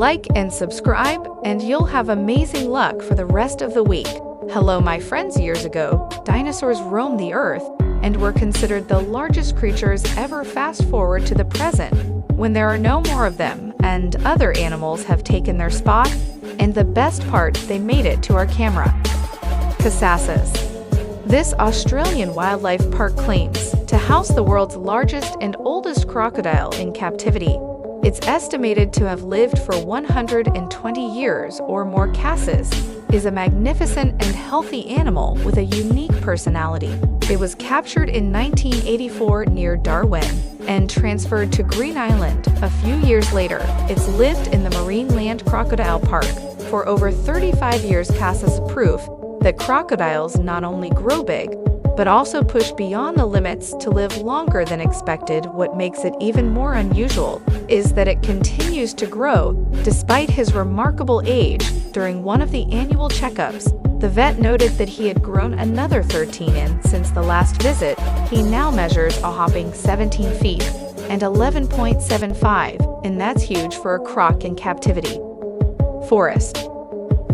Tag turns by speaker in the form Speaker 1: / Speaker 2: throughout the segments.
Speaker 1: Like and subscribe, and you'll have amazing luck for the rest of the week. Hello, my friends. Years ago, dinosaurs roamed the earth and were considered the largest creatures ever. Fast forward to the present, when there are no more of them, and other animals have taken their spot, and the best part, they made it to our camera. Casasas. This Australian wildlife park claims to house the world's largest and oldest crocodile in captivity. It's estimated to have lived for 120 years or more. Casas is a magnificent and healthy animal with a unique personality. It was captured in 1984 near Darwin and transferred to Green Island a few years later. It's lived in the Marineland Crocodile Park for over 35 years. Casas is proof that crocodiles not only grow big, but also push beyond the limits to live longer than expected. What makes it even more unusual is that it continues to grow despite his remarkable age. During one of the annual checkups, the vet noted that he had grown another 13 inches since the last visit. He now measures a hopping 17 feet and 11.75, and that's huge for a croc in captivity. Forrest.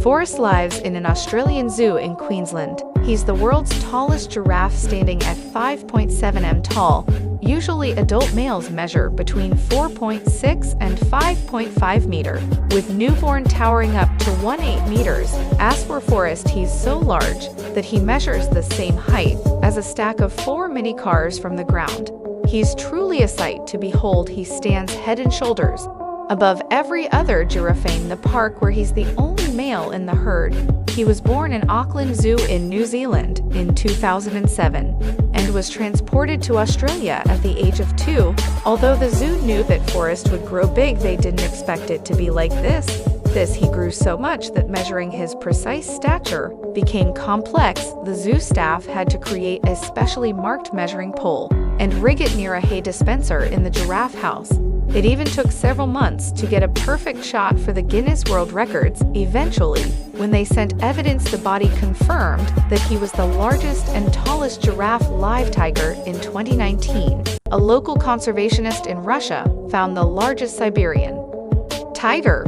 Speaker 1: Forrest lives in an Australian zoo in Queensland. He's the world's tallest giraffe, standing at 5.7 m tall. Usually adult males measure between 4.6 and 5.5 meters, with newborn towering up to 18 meters. As for Forrest, he's so large that he measures the same height as a stack of 4 mini cars from the ground. He's truly a sight to behold. He stands head and shoulders above every other giraffe in the park, where he's the only male in the herd. He was born in Auckland Zoo in New Zealand in 2007 and was transported to Australia at the age of 2. Although the zoo knew that Forrest would grow big, they didn't expect it to be like this. He grew so much that measuring his precise stature became complex. The zoo staff had to create a specially marked measuring pole and rig it near a hay dispenser in the giraffe house. It even took several months to get a perfect shot for the Guinness World Records. Eventually, when they sent evidence, the body confirmed that he was the largest and tallest giraffe. Live tiger. In 2019, a local conservationist in Russia found the largest Siberian tiger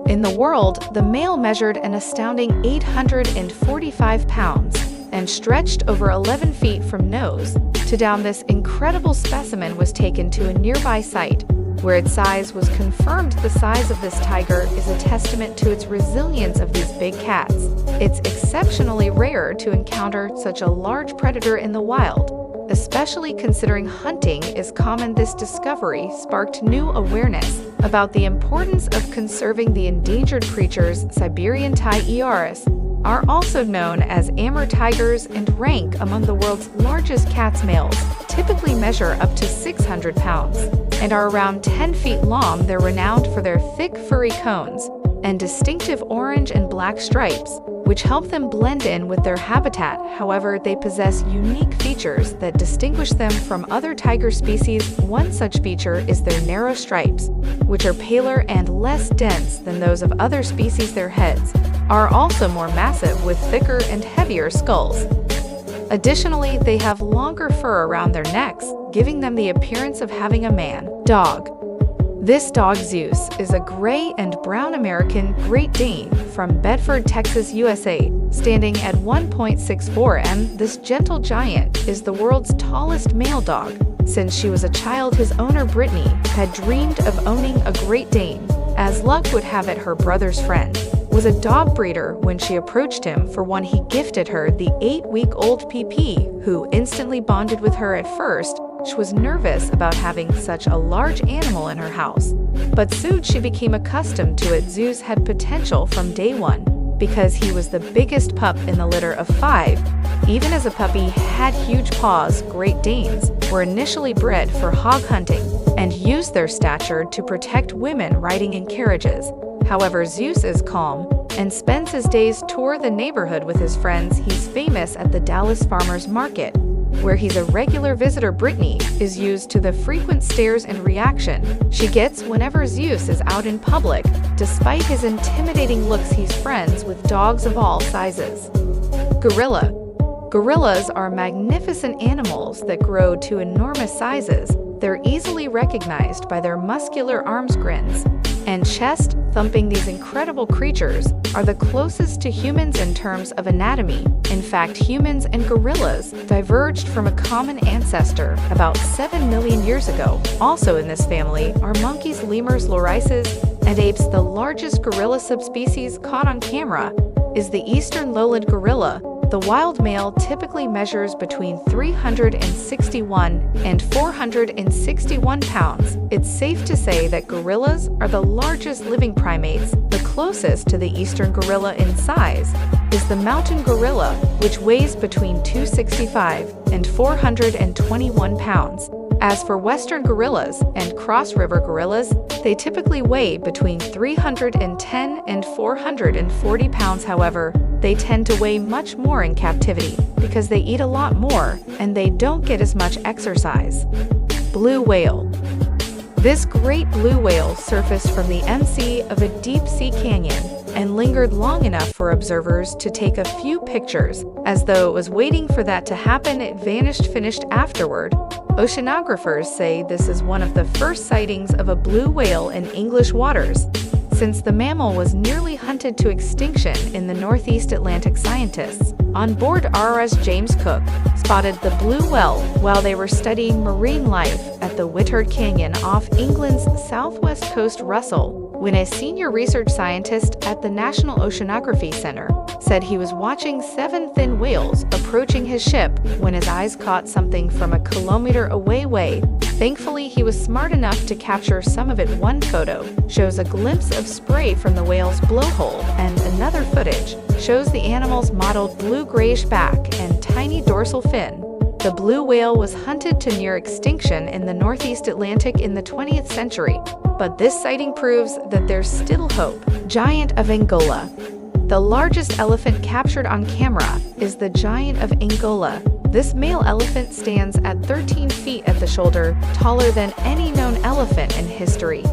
Speaker 1: in the world. The male measured an astounding 845 pounds and stretched over 11 feet from nose to down. This incredible specimen was taken to a nearby site where its size was confirmed. The size of this tiger is a testament to its resilience of these big cats. It's exceptionally rare to encounter such a large predator in the wild, especially considering hunting is common. This discovery sparked new awareness about the importance of conserving the endangered creatures. Siberian tigers are also known as Amur tigers and rank among the world's largest cats. Males typically measure up to 600 pounds and are around 10 feet long. They're renowned for their thick furry cones and distinctive orange and black stripes, which help them blend in with their habitat. However, they possess unique features that distinguish them from other tiger species. One such feature is their narrow stripes, which are paler and less dense than those of other species. Their heads are also more massive, with thicker and heavier skulls. Additionally, they have longer fur around their necks, giving them the appearance of having a man dog. This dog, Zeus, is a gray and brown American Great Dane from Bedford, Texas, USA. Standing at 1.64 m, this gentle giant is the world's tallest male dog. Since she was a child, his owner, Brittany, had dreamed of owning a Great Dane. As luck would have it, her brother's friend was a dog breeder. When she approached him for one, he gifted her the 8-week-old PP, who instantly bonded with her. At first, she was nervous about having such a large animal in her house, but soon she became accustomed to it. Zeus had potential from day one because he was the biggest pup in the litter of 5. Even as a puppy, he had huge paws. Great Danes were initially bred for hog hunting and used their stature to protect women riding in carriages. However, Zeus is calm and spends his days tour the neighborhood with his friends. He's famous at the Dallas Farmers Market, where he's a regular visitor. Brittany is used to the frequent stares and reaction she gets whenever Zeus is out in public. Despite his intimidating looks, he's friends with dogs of all sizes. Gorilla. Gorillas are magnificent animals that grow to enormous sizes. They're easily recognized by their muscular arms, grins, and chest thumping. These incredible creatures are the closest to humans in terms of anatomy. In fact, humans and gorillas diverged from a common ancestor about 7 million years ago. Also in this family are monkeys, lemurs, lorises, and apes. The largest gorilla subspecies caught on camera is the eastern lowland gorilla. The wild male typically measures between 361 and 461 pounds. It's safe to say that gorillas are the largest living primates. The closest to the eastern gorilla in size is the mountain gorilla, which weighs between 265 and 421 pounds. As for western gorillas and cross-river gorillas, they typically weigh between 310 and 440 pounds. However, they tend to weigh much more in captivity because they eat a lot more and they don't get as much exercise. Blue whale. This great blue whale surfaced from the MC of a deep-sea canyon and lingered long enough for observers to take a few pictures. As though it was waiting for that to happen, it finished afterward. Oceanographers say this is one of the first sightings of a blue whale in English waters. Since the mammal was nearly hunted to extinction in the Northeast Atlantic, scientists on board RMS James Cook spotted the blue whale while they were studying marine life at the Whittard Canyon off England's southwest coast. Russell, when a senior research scientist at the National Oceanography Center, said he was watching 7 thin whales approaching his ship when his eyes caught something from a kilometer away. Thankfully, he was smart enough to capture some of it. One photo shows a glimpse of spray from the whale's blowhole, and another footage shows the animal's mottled blue-grayish back and tiny dorsal fin. The blue whale was hunted to near extinction in the Northeast Atlantic in the 20th century, but this sighting proves that there's still hope. Giant of Angola. The largest elephant captured on camera is the giant of Angola. This male elephant stands at 13 feet at the shoulder, taller than any known elephant in history.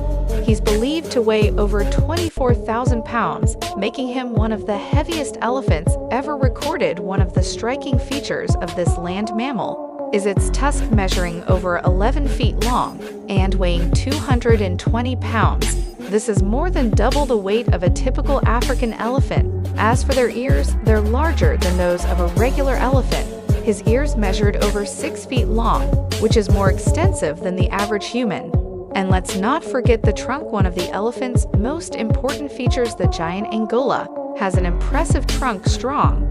Speaker 1: He's believed to weigh over 24,000 pounds, making him one of the heaviest elephants ever recorded. One of the striking features of this land mammal is its tusk, measuring over 11 feet long and weighing 220 pounds. This is more than double the weight of a typical African elephant. As for their ears, they're larger than those of a regular elephant. His ears measured over 6 feet long, which is more extensive than the average human. And let's not forget the trunk. One of the elephant's most important features, the giant Angola has an impressive trunk, strong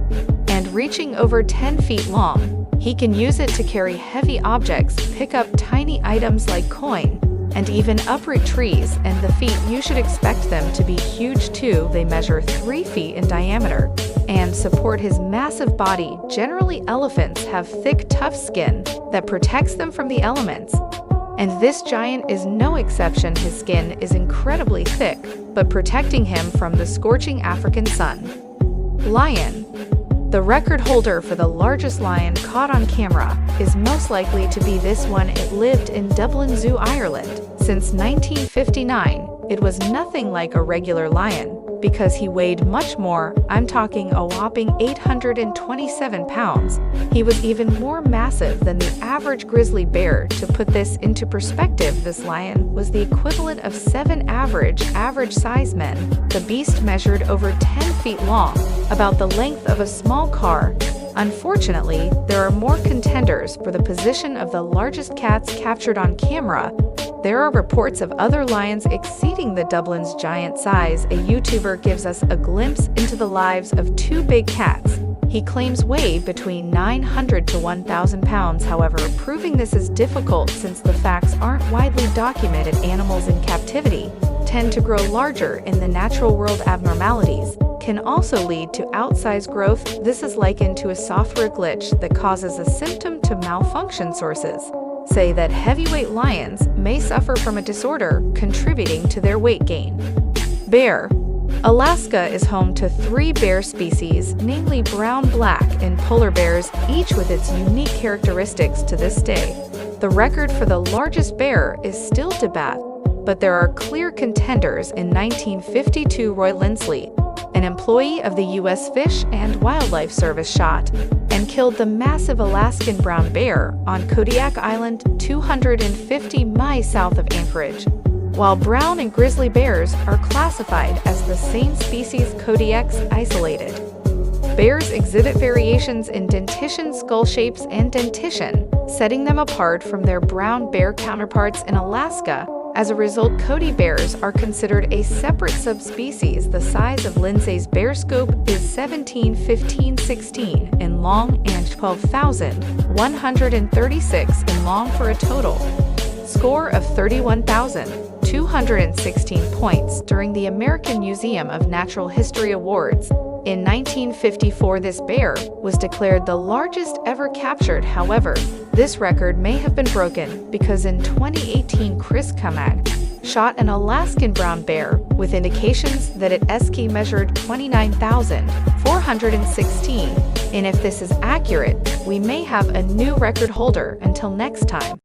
Speaker 1: and reaching over 10 feet long. He can use it to carry heavy objects, pick up tiny items like coin, and even uproot trees. And the feet, you should expect them to be huge too. They measure 3 feet in diameter and support his massive body. Generally, elephants have thick, tough skin that protects them from the elements, and this giant is no exception. His skin is incredibly thick, but protecting him from the scorching African sun. Lion. The record holder for the largest lion caught on camera is most likely to be this one. It lived in Dublin Zoo, Ireland. Since 1959, it was nothing like a regular lion because he weighed much more. I'm talking a whopping 827 pounds. He was even more massive than the average grizzly bear. To put this into perspective, this lion was the equivalent of 7 average-size men. The beast measured over 10 feet long, about the length of a small car. Unfortunately, there are more contenders for the position of the largest cats captured on camera. There are reports of other lions exceeding the Dublin's giant size. A YouTuber gives us a glimpse into the lives of 2 big cats. He claims weigh between 900 to 1,000 pounds. However, proving this is difficult since the facts aren't widely documented. Animals in captivity tend to grow larger in the natural world. Abnormalities can also lead to outsized growth. This is likened to a software glitch that causes a symptom to malfunction. Sources say that heavyweight lions may suffer from a disorder contributing to their weight gain. Bear. Alaska is home to 3 bear species, namely brown, black, and polar bears, each with its unique characteristics. To this day, the record for the largest bear is still debated, but there are clear contenders. In 1952, Roy Lindsley, an employee of the U.S. Fish and Wildlife Service, shot and killed the massive Alaskan brown bear on Kodiak Island, 250 miles south of Anchorage. while brown and grizzly bears are classified as the same species Codex isolated. Bears exhibit variations in dentition, skull shapes, and dentition, setting them apart from their brown bear counterparts in Alaska. As a result, Cody bears are considered a separate subspecies. The size of Lindsay's bear scope is 17-15-16 in long and 12,136 in long for a total score of 31,216 points during the American Museum of Natural History Awards. In 1954, this bear was declared the largest ever captured. However, this record may have been broken because in 2018, Chris Kamag shot an Alaskan brown bear with indications that its key measured 29,416. And if this is accurate, we may have a new record holder. Until next time.